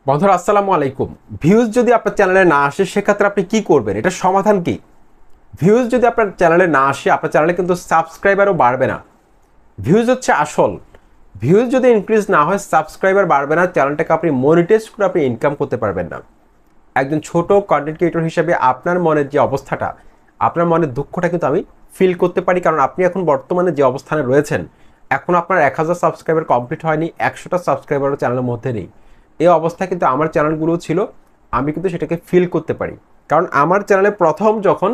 বন্ধুরা আসসালামু আলাইকুম। ভিউজ যদি আপনার চ্যানেলে না আসে সেক্ষেত্রে আপনি কি করবেন, এটা সমাধান কি? ভিউজ যদি আপনার চ্যানেলে না আসে আপনার চ্যানেলে কিন্তু সাবস্ক্রাইবারও বাড়বে না। ভিউজ হচ্ছে আসল। ভিউজ যদি ইনক্রিজ না হয় সাবস্ক্রাইবার বাড়বে না, চ্যানেলটাকে আপনি মনিটাইজ করে আপনি ইনকাম করতে পারবেন না। একজন ছোট কন্টেন্ট ক্রিয়েটর হিসেবে আপনার মনের যে অবস্থাটা, আপনার মনের দুঃখটা কিন্তু আমি ফিল করতে পারি, কারণ আপনি এখন বর্তমানে যে অবস্থানে রয়েছেন, এখন আপনার 1000 সাবস্ক্রাইবার কমপ্লিট হয়নি, 100টা সাবস্ক্রাইবারও চ্যানেলের মধ্যে নেই। এই অবস্থা কিন্তু আমার চ্যানেলগুলো ছিল, আমি কিন্তু সেটাকে ফিল করতে পারি। কারণ আমার চ্যানেলে প্রথম যখন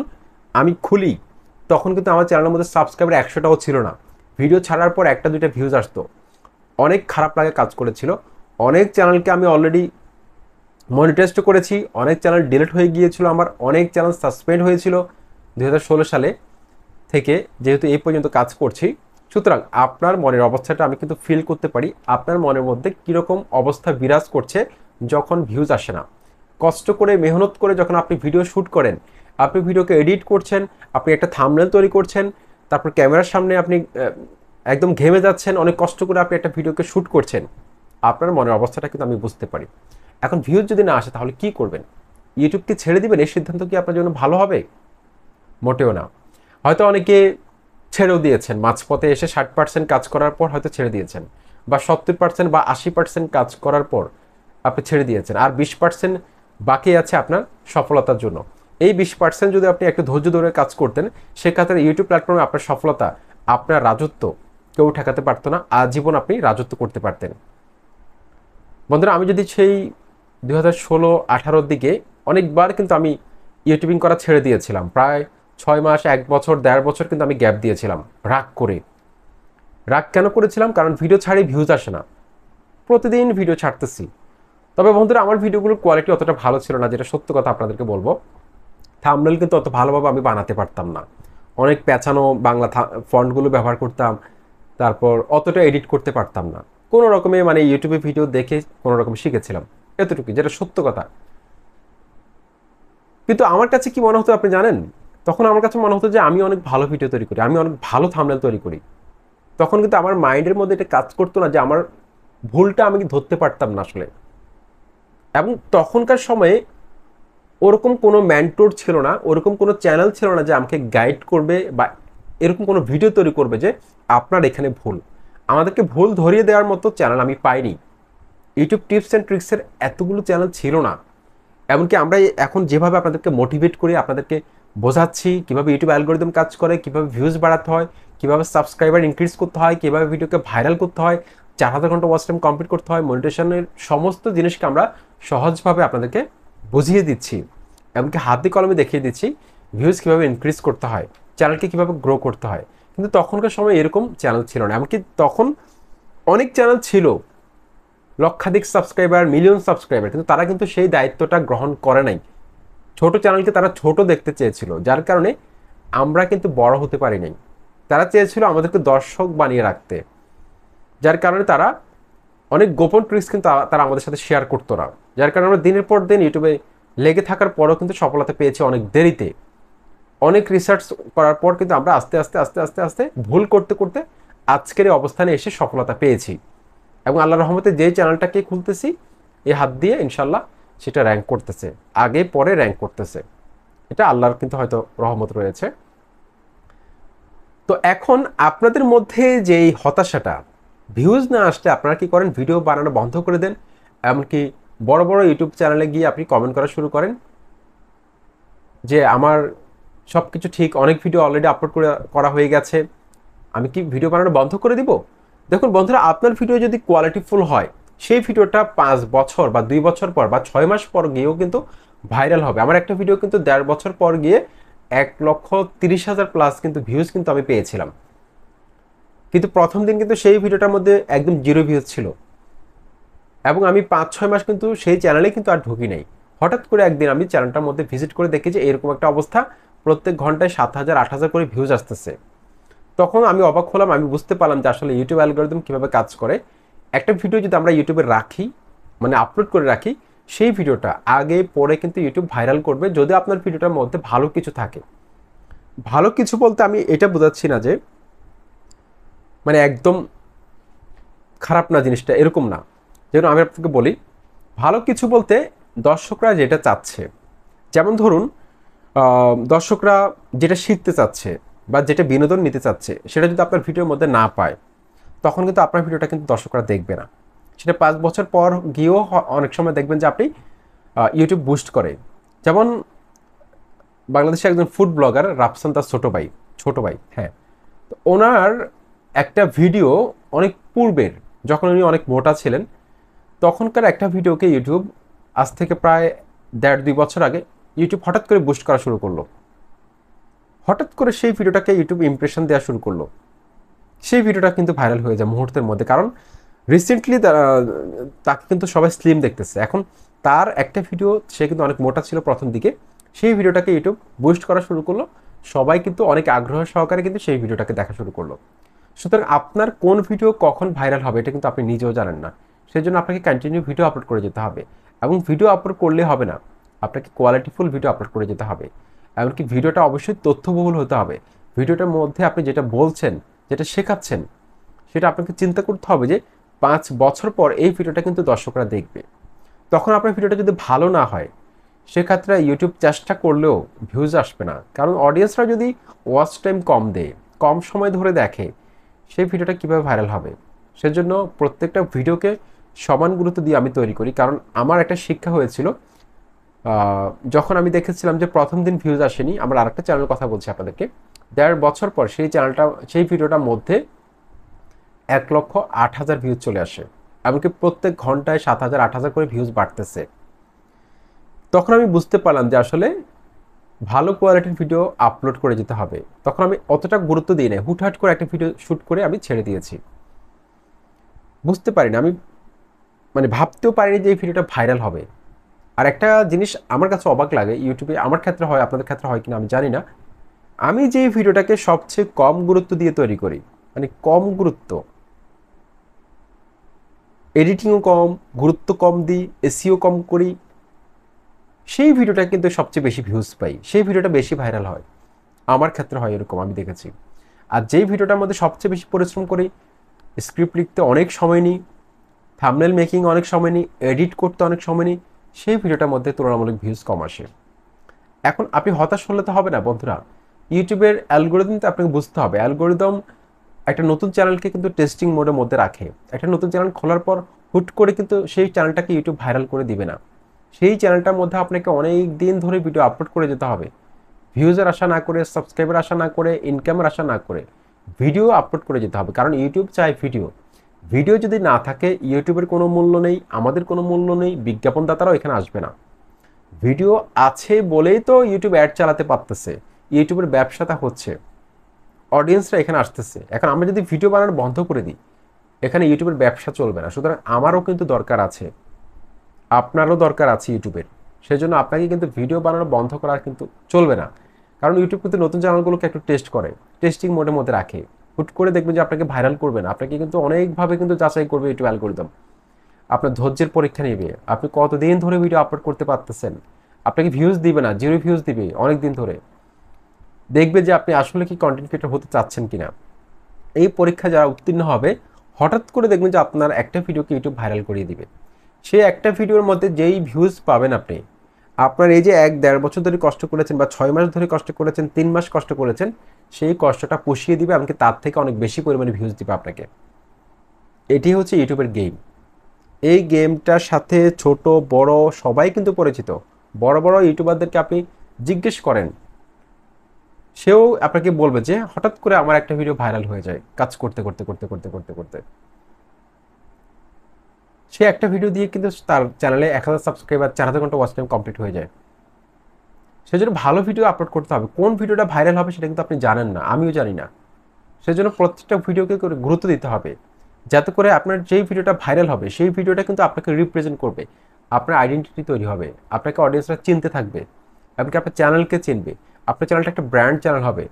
আমি খুলি তখন কিন্তু আমার চ্যানেলের মধ্যে সাবস্ক্রাইবার 100টাও ছিল না। ভিডিও ছাড়ার পর একটা দুইটা ভিউজ আসতো, অনেক খারাপ লাগে কাজ করেছিল। অনেক চ্যানেলকে আমি অলরেডি মনিটাইজড করেছি, অনেক চ্যানেল ডিলিট হয়ে গিয়েছিল, আমার অনেক চ্যানেল সাসপেন্ড হয়েছিল 2016 সালে থেকে, যেহেতু এই পর্যন্ত কাজ করছি। সুতরাং আপনার মনের অবস্থাটা আমি কিন্তু ফিল করতে পারি, আপনার মনের মধ্যে কীরকম অবস্থা বিরাজ করছে যখন ভিউজ আসে না। কষ্ট করে মেহনত করে যখন আপনি ভিডিও শ্যুট করেন, আপনি ভিডিওকে এডিট করছেন, আপনি একটা থাম্বনেল তৈরি করছেন, তারপর ক্যামেরার সামনে আপনি একদম ঘেমে যাচ্ছেন, অনেক কষ্ট করে আপনি একটা ভিডিওকে শ্যুট করছেন, আপনার মনের অবস্থাটা কিন্তু আমি বুঝতে পারি। এখন ভিউজ যদি না আসে তাহলে কি করবেন? ইউটিউবকে ছেড়ে দিবেন? এই সিদ্ধান্ত কি আপনার জন্য ভালো হবে? মোটেও না। হয়তো অনেকে ছেড়েও দিয়েছেন, মাঝপথে এসে 60% কাজ করার পর হয়তো ছেড়ে দিয়েছেন, বা 70% বা 80% কাজ করার পর আপনি ছেড়ে দিয়েছেন, আর 20% বাকি আছে আপনার সফলতার জন্য। এই 20% যদি আপনি একটু ধৈর্য ধরে কাজ করতেন, সেক্ষেত্রে ইউটিউব প্ল্যাটফর্মে আপনার সফলতা, আপনার রাজত্ব কেউ ঠেকাতে পারতো না, আজীবন আপনি রাজত্ব করতে পারতেন। বন্ধুরা, আমি যদি সেই 2016-18 দিকে অনেকবার কিন্তু আমি ইউটিউবিং করা ছেড়ে দিয়েছিলাম, প্রায় 6 মাস, 1 বছর, 1.5 বছর কিন্তু আমি গ্যাপ দিয়েছিলাম রাগ করে। রাগ কেন করেছিলাম? কারণ ভিডিও ছাড়ি ভিউজ আসে না, প্রতিদিন ভিডিও ছাড়তেছি। তবে বন্ধুরা, আমার ভিডিওগুলোর কোয়ালিটি অতটা ভালো ছিল না, যেটা সত্য কথা আপনাদেরকে বলবো। থাম্বনেল কিন্তু অত ভালোভাবে আমি বানাতে পারতাম না, অনেক পেঁচানো বাংলা ফন্টগুলো ব্যবহার করতাম, তারপর অতটা এডিট করতে পারতাম না। কোনো রকমে মানে ইউটিউবে ভিডিও দেখে কোনো রকম শিখেছিলাম, এতটুকুই, যেটা সত্য কথা। কিন্তু আমার কাছে কি মনে হতো আপনি জানেন? তখন আমার কাছে মনে হতো যে আমি অনেক ভালো ভিডিও তৈরি করি, আমি অনেক ভালো থাম্বনেল তৈরি করি। তখন কিন্তু আমার মাইন্ডের মধ্যে এটা কাজ করতো না যে আমার ভুলটা আমি ধরতে পারতাম না আসলে। এবং তখনকার সময়ে ওরকম কোনো মেন্টর ছিল না, ওরকম কোনো চ্যানেল ছিল না যে আমাকে গাইড করবে, বা এরকম কোনো ভিডিও তৈরি করবে যে আপনার এখানে ভুল। আমাদেরকে ভুল ধরিয়ে দেওয়ার মতো চ্যানেল আমি পাইনি। ইউটিউব টিপস অ্যান্ড ট্রিক্সের এতগুলো চ্যানেল ছিল না। এমনকি আমরা এখন যেভাবে আপনাদেরকে মোটিভেট করি, আপনাদেরকে বোঝাচ্ছি কীভাবে ইউটিউব অ্যালগোরিদম কাজ করে, কীভাবে ভিউজ বাড়াতে হয়, কীভাবে সাবস্ক্রাইবার ইনক্রিজ করতে হয়, কীভাবে ভিডিওকে ভাইরাল করতে হয়, 4000 ঘন্টা ওয়াচ টাইম কমপ্লিট করতে হয়, মনিটেশনের সমস্ত জিনিসকে আমরা সহজভাবে আপনাদেরকে বুঝিয়ে দিচ্ছি। এমনকি হাতে কলমে দেখিয়ে দিচ্ছি ভিউজ কীভাবে ইনক্রিজ করতে হয়, চ্যানেলকে কীভাবে গ্রো করতে হয়। কিন্তু তখনকার সময় এরকম চ্যানেল ছিল না। এমনকি তখন অনেক চ্যানেল ছিল, লক্ষাধিক সাবস্ক্রাইবার, মিলিয়ন সাবস্ক্রাইবার, কিন্তু তারা কিন্তু সেই দায়িত্বটা গ্রহণ করে নাই। ছোট চ্যানেলকে তারা ছোট দেখতে চেয়েছিল, যার কারণে আমরা কিন্তু বড় হতে পারি নাই। তারা চেয়েছিল আমাদেরকে দর্শক বানিয়ে রাখতে, যার কারণে তারা অনেক গোপন ট্রিক্স কিন্তু তারা আমাদের সাথে শেয়ার করতো না, যার কারণে আমরা দিনের পর দিন ইউটিউবে লেগে থাকার পরেও কিন্তু সফলতা পেয়েছি অনেক দেরিতে। অনেক রিসার্চ করার পর কিন্তু আমরা আস্তে আস্তে আস্তে আস্তে আস্তে ভুল করতে করতে আজকের এই অবস্থানে এসে সফলতা পেয়েছি। এবং আল্লাহর রহমতে যেই চ্যানেলটাকে খুলতেছি এই হাত দিয়ে ইনশাল্লাহ সেটা র্যাঙ্ক করতেছে, আগে পরে র্যাঙ্ক করতেছে। এটা আল্লাহর কিন্তু হয়তো রহমত রয়েছে। তো এখন আপনাদের মধ্যে যেই হতাশাটা, ভিউজ না আসলে আপনারা কি করেন? ভিডিও বানানো বন্ধ করে দেন, এমনকি বড় বড় ইউটিউব চ্যানেলে গিয়ে আপনি কমেন্ট করা শুরু করেন যে আমার সব কিছু ঠিক, অনেক ভিডিও অলরেডি আপলোড করা হয়ে গেছে, আমি কি ভিডিও বানানো বন্ধ করে দিব? দেখুন বন্ধুরা, আপনার ভিডিও যদি কোয়ালিটিফুল হয়, সেই ভিডিওটা 5 বছর বা 2 বছর পর বা 6 মাস পর গিয়েও কিন্তু ভাইরাল হবে। আমার একটা ভিডিও কিন্তু 1.5 বছর পর গিয়ে 1,30,000 প্লাস কিন্তু ভিউজ কিন্তু আমি পেয়েছিলাম। কিন্তু প্রথম দিন কিন্তু সেই ভিডিওটার মধ্যে একদম 0 ভিউজ ছিল, এবং আমি 5-6 মাস কিন্তু সেই চ্যানেলে কিন্তু আর ঢুকি নাই। হঠাৎ করে একদিন আমি চ্যানেলটার মধ্যে ভিজিট করে দেখি যে এরকম একটা অবস্থা, প্রত্যেক ঘন্টায় 7,000-8,000 করে ভিউজ আসতেছে। তখন আমি অবাক হলাম, আমি বুঝতে পারলাম যে আসলে ইউটিউব অ্যালগোরিদম কীভাবে কাজ করে। একটা ভিডিও যদি আমরা ইউটিউবে রাখি, মানে আপলোড করে রাখি, সেই ভিডিওটা আগে পরে কিন্তু ইউটিউব ভাইরাল করবে যদি আপনার ভিডিওটার মধ্যে ভালো কিছু থাকে। ভালো কিছু বলতে আমি এটা বোঝাচ্ছি না যে মানে একদম খারাপ না জিনিসটা, এরকম না। যেমন আমি আপনাকে বলি, ভালো কিছু বলতে দর্শকরা যেটা চাচ্ছে, যেমন ধরুন দর্শকরা যেটা শিখতে চাচ্ছে বা যেটা বিনোদন নিতে চাচ্ছে সেটা যদি আপনার ভিডিওর মধ্যে না পায়, তখন কিন্তু আপনার ভিডিওটা কিন্তু দর্শকরা দেখবে না। সেটা 5 বছর পর গিয়েও অনেক সময় দেখবেন যে আপনি ইউটিউব বুস্ট করে। যেমন বাংলাদেশে একজন ফুড ব্লগার রাফসান তার ছোট ভাই, হ্যাঁ, তো ওনার একটা ভিডিও অনেক পূর্বের, যখন উনি অনেক মোটা ছিলেন, তখনকার একটা ভিডিওকে ইউটিউব আজ থেকে প্রায় 1.5-2 বছর আগে ইউটিউব হঠাৎ করে বুস্ট করা শুরু করলো। হঠাৎ করে সেই ভিডিওটাকে ইউটিউব ইমপ্রেশন দেওয়া শুরু করলো। সেই ভিডিওটা কিন্তু ভাইরাল হয়ে যায় মুহূর্তের মধ্যে, কারণ রিসেন্টলি তাকে কিন্তু সবাই স্লিম দেখতেছে। এখন তার একটা ভিডিও, সে কিন্তু অনেক মোটা ছিল প্রথম দিকে, সেই ভিডিওটাকে ইউটিউব বুস্ট করা শুরু করলো। সবাই কিন্তু অনেক আগ্রহ সহকারে কিন্তু সেই ভিডিওটাকে দেখা শুরু করলো। সুতরাং আপনার কোন ভিডিও কখন ভাইরাল হবে এটা কিন্তু আপনি নিজেও জানেন না। সেই জন্য আপনাকে কন্টিনিউ ভিডিও আপলোড করে যেতে হবে, এবং ভিডিও আপলোড করলে হবে না, আপনাকে কোয়ালিটিফুল ভিডিও আপলোড করে যেতে হবে। এমনকি ভিডিওটা অবশ্যই তথ্যবহুল হতে হবে। ভিডিওটার মধ্যে আপনি যেটা বলছেন, যেটা শেখাচ্ছেন, সেটা আপনাকে চিন্তা করতে হবে যে 5 বছর পর এই ভিডিওটা কিন্তু দর্শকরা দেখবে। তখন আপনার ভিডিওটা যদি ভালো না হয়, সেক্ষেত্রে ইউটিউব চেষ্টা করলেও ভিউজ আসবে না, কারণ অডিয়েন্সরা যদি ওয়াচ টাইম কম দেয়, কম সময় ধরে দেখে, সেই ভিডিওটা কীভাবে ভাইরাল হবে? সেজন্য প্রত্যেকটা ভিডিওকে সমান গুরুত্ব দিয়ে আমি তৈরি করি, কারণ আমার একটা শিক্ষা হয়েছিল। যখন আমি দেখেছিলাম যে প্রথম দিন ভিউজ আসেনি, আমার আরেকটা চ্যানেলের কথা বলছি আপনাদেরকে, 1.5 বছর পর সেই ভিডিওটার মধ্যে 1,08,000 ভিউজ চলে আসে। এমনকি প্রত্যেক ঘন্টায় 7,000 8,000 করে ভিউজ বাড়তেছে। তখন আমি বুঝতে পারলাম যে আসলে ভালো কোয়ালিটির ভিডিও আপলোড করে যেতে হবে। তখন আমি অতটা গুরুত্ব দিই না, হুটহাট করে একটা ভিডিও শ্যুট করে আমি ছেড়ে দিয়েছি। বুঝতে পারিনি, আমি মানে ভাবতেও পারিনি যে এই ভিডিওটা ভাইরাল হবে। আর একটা জিনিস আমার কাছে অবাক লাগে ইউটিউবে, আমার ক্ষেত্রে হয়, আপনাদের ক্ষেত্রে হয় কিনা আমি জানি না, আমি যে ভিডিওটাকে সবচেয়ে কম গুরুত্ব দিয়ে তৈরি করি, মানে কম গুরুত্ব, এডিটিংও কম, গুরুত্ব কম দিই, এসইও কম করি, সেই ভিডিওটা কিন্তু সবচেয়ে বেশি ভিউজ পাই, সেই ভিডিওটা বেশি ভাইরাল হয়। আমার ক্ষেত্রে হয় এরকম, আমি দেখেছি। আর যেই ভিডিওটার মধ্যে সবচেয়ে বেশি পরিশ্রম করি, স্ক্রিপ্ট লিখতে অনেক সময় নিই, থাম্বনেল মেকিং অনেক সময় নিই, এডিট করতে অনেক সময় নিই, সেই ভিডিওটার মধ্যে তুলনামূলক ভিউজ কম আসে। এখন আপনি হতাশ হলে তো হবে না বন্ধুরা। ইউটিউবের অ্যালগোরিদম তো আপনাকে বুঝতে হবে। অ্যালগোরিদম একটা নতুন চ্যানেলকে কিন্তু টেস্টিং মোডের মধ্যে রাখে। একটা নতুন চ্যানেল খোলার পর হুট করে কিন্তু সেই চ্যানেলটাকে ইউটিউব ভাইরাল করে দিবে না। সেই চ্যানেলটার মধ্যে আপনাকে অনেক দিন ধরে ভিডিও আপলোড করে যেতে হবে। ভিউজের আশা না করে, সাবস্ক্রাইবার আশা না করে, ইনকামের আশা না করে ভিডিও আপলোড করে যেতে হবে, কারণ ইউটিউব চায় ভিডিও। ভিডিও যদি না থাকে ইউটিউবের কোনো মূল্য নেই, আমাদের কোনো মূল্য নেই, বিজ্ঞাপনদাতারাও এখানে আসবে না। ভিডিও আছে বলেই তো ইউটিউব অ্যাড চালাতে পারতেছে, ইউটিউবের ব্যবসাটা হচ্ছে, অডিয়েন্সরা এখানে আসতেছে। এখন আমরা যদি ভিডিও বানানো বন্ধ করে দিই, এখানে ইউটিউবের ব্যবসা চলবে না। সুতরাং আমারও কিন্তু দরকার আছে, আপনারও দরকার আছে ইউটিউবের। সেজন্য আপনাকে কিন্তু ভিডিও বানানো বন্ধ করা কিন্তু চলবে না, কারণ ইউটিউব কিন্তু নতুন চ্যানেলগুলোকে একটু টেস্ট করে, টেস্টিং মোডের মধ্যে রাখে। হুট করে দেখবেন যে আপনাকে ভাইরাল করবে না, আপনাকে কিন্তু অনেকভাবে কিন্তু যাচাই করবে ইউটিউব অ্যালগোরিদম। আপনার ধৈর্যের পরীক্ষা নেবে, আপনি কতদিন ধরে ভিডিও আপলোড করতে পারতেছেন। আপনাকে ভিউজ দিবে না, 0 ভিউজ দিবে অনেক দিন ধরে, দেখবে যে আপনি আসলে কি কন্টেন্ট ক্রিয়েটর হতে চাচ্ছেন কিনা। এই পরীক্ষা যারা উত্তীর্ণ হবে, হঠাৎ করে দেখবেন যে আপনার একটা ভিডিওকে ইউটিউব ভাইরাল করিয়ে দিবে। সেই একটা ভিডিওর মধ্যে যেই ভিউজ পাবেন আপনি, আপনার এই যে 1-1.5 বছর ধরে কষ্ট করেছেন, বা 6 মাস ধরে কষ্ট করেছেন, 3 মাস কষ্ট করেছেন, সেই কষ্টটা পুষিয়ে দিবে, এমনকি তার থেকে অনেক বেশি পরিমাণে ভিউজ দিবে আপনাকে। এটি হচ্ছে ইউটিউবের গেম। এই গেমটার সাথে ছোট বড় সবাই কিন্তু পরিচিত। বড় বড় ইউটিউবারদেরকে আপনি জিজ্ঞেস করেন, সেও আপনাকে বলবে যে হঠাৎ করে আমার একটা ভিডিও ভাইরাল হয়ে যায় কাজ করতে করতে করতে করতে করতে করতে। সে একটা ভিডিও দিয়ে কিন্তু তার চ্যানেলে 1,000 সাবস্ক্রাইবার, 4,000 ঘন্টা ওয়াচ টাইম কমপ্লিট হয়ে যায়। সেজন্য ভালো ভিডিও আপলোড করতে হবে। কোন ভিডিওটা ভাইরাল হবে সেটা কিন্তু আপনি জানেন না, আমিও জানি না। সেজন্য প্রত্যেকটা ভিডিওকে গুরুত্ব দিতে হবে, যাতে করে আপনার যেই ভিডিওটা ভাইরাল হবে সেই ভিডিওটা কিন্তু আপনাকে রিপ্রেজেন্ট করবে, আপনার আইডেন্টিটি তৈরি হবে, আপনাকে অডিয়েন্সরা চিনতে থাকবে, এমনকি আপনার চ্যানেলকে চিনবে, আপনার চ্যানেলটা একটা ব্র্যান্ড চ্যানেল হবে।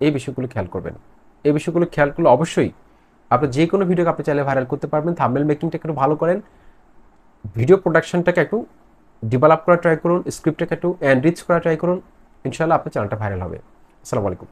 এই বিষয়গুলো খেয়াল করবেন। এই বিষয়গুলো খেয়াল করলে অবশ্যই আপনি যে কোনো ভিডিওকে আপনি চাইলে ভাইরাল করতে পারবেন। থাম্বনেল মেকিংটাকে একটু ভালো করেন, ভিডিও প্রোডাকশনটাকে একটু ডেভেলপ করা ট্রাই করুন, স্ক্রিপ্টটাকে একটু এনরিচ করা ট্রাই করুন, ইনশাআল্লাহ আপনার চ্যানেলটা ভাইরাল হবে। আসসালামু আলাইকুম।